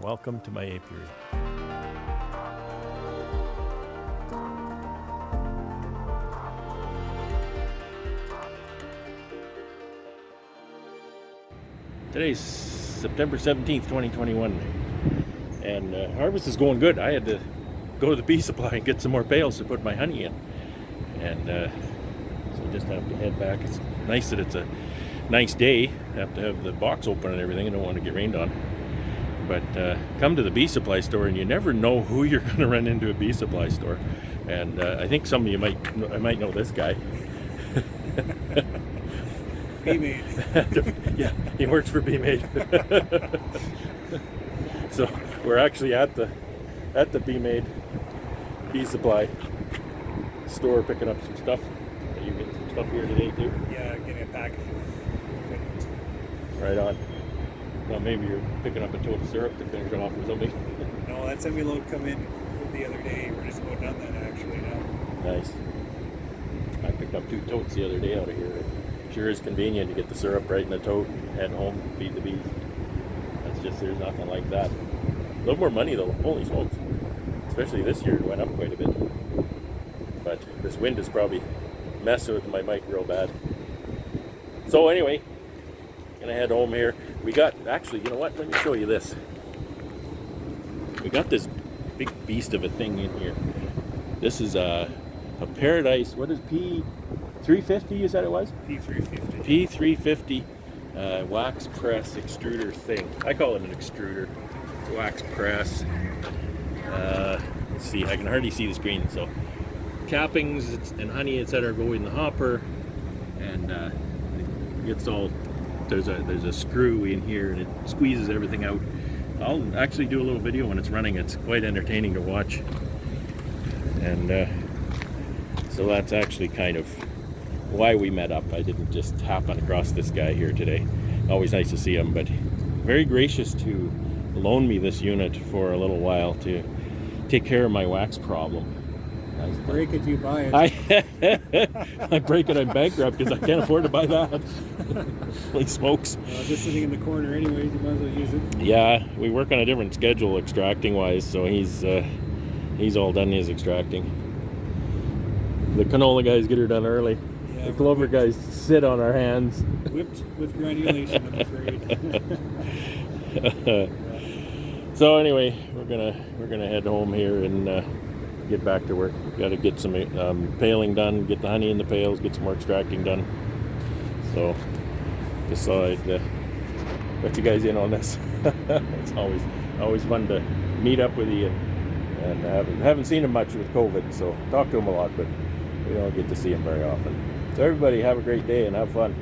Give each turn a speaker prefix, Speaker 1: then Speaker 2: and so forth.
Speaker 1: Welcome to my apiary. Today's September 17th, 2021, and harvest is going good. I had to go to the bee supply and get some more pails to put my honey in, and so I just have to head back. It's nice that it's a nice day. I have to have the box open and everything. I don't want to get rained on. But come to the bee supply store, and you never know who you're going to run into at a bee supply store. And I think some of you might know this guy.
Speaker 2: Bee-Maid.
Speaker 1: Yeah, he works for Bee-Maid. So we're actually at the Bee-Maid bee supply store picking up some stuff. Are you getting some stuff here today too?
Speaker 2: Yeah, getting a package.
Speaker 1: Right on. Well, maybe you're picking up a tote of syrup to finish off or something.
Speaker 2: No, that semi-load come in the other day. We're just about done that actually now.
Speaker 1: Nice. I picked up 2 totes the other day out of here. It sure is convenient to get the syrup right in the tote and head home and feed the bees. There's nothing like that. A little more money though, holy smokes. Especially this year, it went up quite a bit. But this wind is probably messing with my mic real bad. So anyway, gonna head home here. We got, actually, you know what? Let me show you this. We got this big beast of a thing in here. This is a Paradise, what is P350 you said it was?
Speaker 2: P350.
Speaker 1: P350 wax press extruder thing. I call it an extruder. Wax press. Let's see, I can hardly see the screen. So cappings and honey, etc. go in the hopper, and it gets all, there's a screw in here and it squeezes everything out. I'll actually do a little video when it's running. It's quite entertaining to watch. And so that's actually kind of why we met up. I didn't just happen across this guy here today. Always nice to see him, but very gracious to loan me this unit for a little while to take care of my wax problem.
Speaker 2: Break it, you buy it.
Speaker 1: I break it, I'm bankrupt because I can't afford to buy that. Holy smokes.
Speaker 2: Just sitting in the corner anyways, you might as well use it.
Speaker 1: Yeah, we work on a different schedule extracting wise, so he's all done his extracting. The canola guys get her done early.
Speaker 2: Yeah,
Speaker 1: the clover guys sit on our hands.
Speaker 2: Whipped with granulation, I'm afraid.
Speaker 1: So anyway, we're gonna head home here and get back to work. Got to get some paling done, get the honey in the pails, get some more extracting done. So just thought I'd let you guys in on this. It's always fun to meet up with you, and haven't seen him much with COVID, so talk to him a lot, but we don't get to see him very often. So everybody have a great day and have fun.